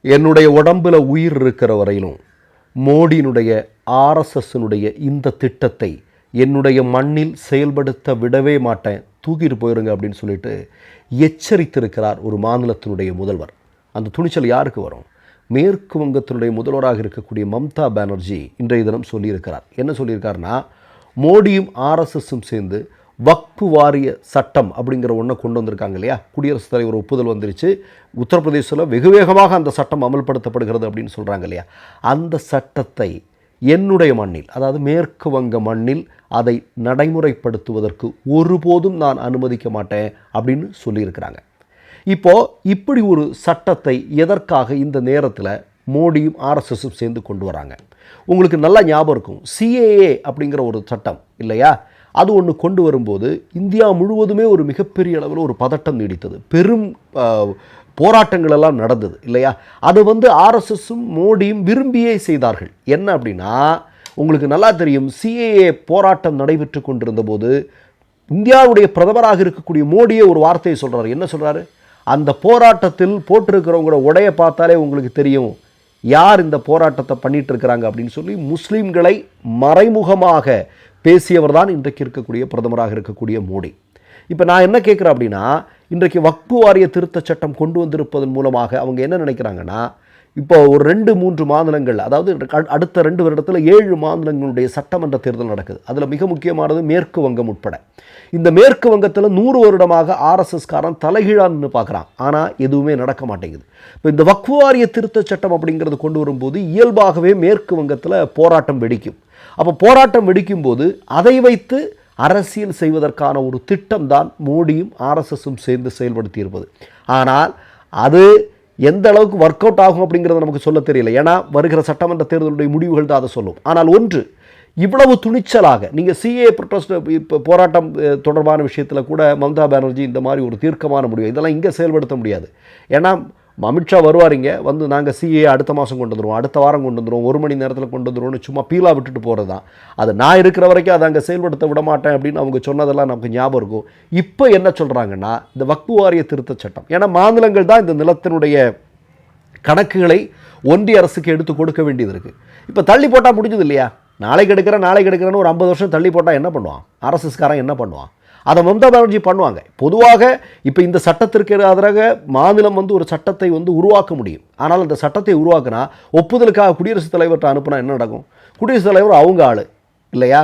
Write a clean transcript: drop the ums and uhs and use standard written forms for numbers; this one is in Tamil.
என்னுடைய உடம்பில் உயிர் இருக்கிற வரையிலும் மோடியினுடைய ஆர்எஸ்எஸ்னுடைய இந்த திட்டத்தை என்னுடைய மண்ணில் செயல்படுத்த விடவே மாட்டேன், தூக்கிட்டு போயிருங்க அப்படின்னு சொல்லிட்டு எச்சரித்திருக்கிறார் ஒரு மாநிலத்தினுடைய முதல்வர். அந்த துணிச்சல் யாருக்கு வரும்? மேற்கு வங்கத்தினுடைய முதல்வராக இருக்கக்கூடிய மம்தா பானர்ஜி இன்றைய தினம் சொல்லியிருக்கிறார். என்ன சொல்லியிருக்காருன்னா, மோடியும் ஆர்எஸ்எஸும் சேர்ந்து வக்ஃபு வாரிய சட்டம் அப்படிங்கிற ஒன்றை கொண்டு வந்திருக்காங்க இல்லையா, குடியரசுத் தலைவர் ஒப்புதல் வந்துருச்சு, உத்தரப்பிரதேசத்தில் வெகு வேகமாக அந்த சட்டம் அமல்படுத்தப்படுகிறது அப்படின்னு சொல்கிறாங்க இல்லையா, அந்த சட்டத்தை என்னுடைய மண்ணில், அதாவது மேற்கு வங்க மண்ணில் அதை நடைமுறைப்படுத்துவதற்கு ஒருபோதும் நான் அனுமதிக்க மாட்டேன் அப்படின்னு சொல்லியிருக்கிறாங்க. இப்போது இப்படி ஒரு சட்டத்தை எதற்காக இந்த நேரத்தில் மோடியும் ஆர்எஸ்எஸும் சேர்ந்து கொண்டு வராங்க? உங்களுக்கு நல்லா ஞாபகம் இருக்கும், சிஏஏ அப்படிங்கிற ஒரு சட்டம் இல்லையா, அது ஒன்று கொண்டு வரும்போது இந்தியா முழுவதுமே ஒரு மிகப்பெரிய அளவில் ஒரு பதட்டம் நீடித்தது, பெரும் போராட்டங்கள் எல்லாம் நடந்தது இல்லையா. அது ஆர்எஸ்எஸும் மோடியும் விரும்பியே செய்தார்கள். என்ன அப்படின்னா, உங்களுக்கு நல்லா தெரியும், சிஏஏ போராட்டம் நடைபெற்று கொண்டிருந்த போது இந்தியாவுடைய பிரதமராக இருக்கக்கூடிய மோடியே ஒரு வார்த்தையை சொல்கிறார். என்ன சொல்கிறாரு? அந்த போராட்டத்தில் போட்டிருக்கிறவங்களோட உடைய பார்த்தாலே உங்களுக்கு தெரியும் யார் இந்த போராட்டத்தை பண்ணிட்டு இருக்கிறாங்க அப்படின்னு சொல்லி முஸ்லீம்களை மறைமுகமாக பேசியவர் தான் இன்றைக்கு இருக்கக்கூடிய பிரதமராக இருக்கக்கூடிய மோடி. இப்போ நான் என்ன கேட்குறேன் அப்படின்னா, இன்றைக்கு வக்ஃபு வாரிய திருத்த சட்டம் கொண்டு வந்திருப்பதன் மூலமாக அவங்க என்ன நினைக்கிறாங்கன்னா, இப்போ ஒரு 2-3 மாநிலங்கள், அதாவது அடுத்த 2 வருடத்தில் 7 மாநிலங்களுடைய சட்டமன்ற தேர்தல் நடக்குது. அதில் மிக முக்கியமானது மேற்கு வங்கம் உட்பட. இந்த மேற்கு வங்கத்தில் 100 வருடமாக ஆர்எஸ்எஸ்காரன் தலைகீழான்னு பார்க்குறான், ஆனால் எதுவுமே நடக்க மாட்டேங்குது. இப்போ இந்த வக்ஃபு வாரிய திருத்த சட்டம் அப்படிங்கிறது கொண்டு வரும்போது இயல்பாகவே மேற்கு வங்கத்தில் போராட்டம் வெடிக்கும். அப்போ போராட்டம் வெடிக்கும்போது அதை வைத்து அரசியல் செய்வதற்கான ஒரு திட்டம் தான் மோடியும் ஆர்எஸ்எஸும் சேர்ந்து செயல்படுத்தியிருப்பது. ஆனால் அது எந்த அளவுக்கு ஒர்க் அவுட் ஆகும் அப்படிங்கிறத நமக்கு சொல்ல தெரியல. ஏன்னா வருகிற சட்டமன்ற தேர்தலுடைய முடிவுகள் தான் அதை சொல்லும். ஆனால் ஒன்று, இவ்வளவு துணிச்சலாக நீங்கள் சிஏ ப்ரொட்டஸ்ட் இப்போ போராட்டம் தொடர்பான விஷயத்தில் கூட மம்தா பானர்ஜி இந்த மாதிரி ஒரு தீர்க்கமான முடிவு இதெல்லாம் இங்கே செயல்படுத்த முடியாது. ஏன்னா அமித்ஷா வருவாரிங்க, நாங்கள் சிஏ அடுத்த மாதம் கொண்டு வந்துடுவோம், அடுத்த வாரம் கொண்டு வந்துடுவோம், 1 மணி நேரத்தில் கொண்டு வந்துடுவோம்னு சும்மா பீலா விட்டுட்டு போகிறது தான். அது நான் இருக்கிற வரைக்கும் அதை அங்கே செயல்படுத்த விட மாட்டேன் அப்படின்னு அவங்க சொன்னதெல்லாம் நமக்கு ஞாபகம் இருக்கும். இப்போ என்ன சொல்கிறாங்கன்னா, இந்த வக்ஃபு வாரிய திருத்த சட்டம், ஏன்னா மாநிலங்கள் தான் இந்த நிலத்தினுடைய கணக்குகளை ஒன்றிய அரசுக்கு எடுத்து கொடுக்க வேண்டியது இருக்குது. இப்போ தள்ளி போட்டால் முடிஞ்சது இல்லையா, நாளைக்கு எடுக்கிறேன்னு ஒரு 50 வருஷம் தள்ளி போட்டால் என்ன பண்ணுவான் ஆர்எஸ்எஸ்காரன்? என்ன பண்ணுவான்? அதை மம்தா பானர்ஜி பண்ணுவாங்க. பொதுவாக இப்போ இந்த சட்டத்திற்கு எதிராக மாநிலம் ஒரு சட்டத்தை உருவாக்க முடியும். ஆனால் அந்த சட்டத்தை உருவாக்குனா ஒப்புதலுக்காக குடியரசுத் தலைவர்கிட்ட அனுப்புனா என்ன நடக்கும்? குடியரசுத் தலைவர் அவங்க ஆள் இல்லையா,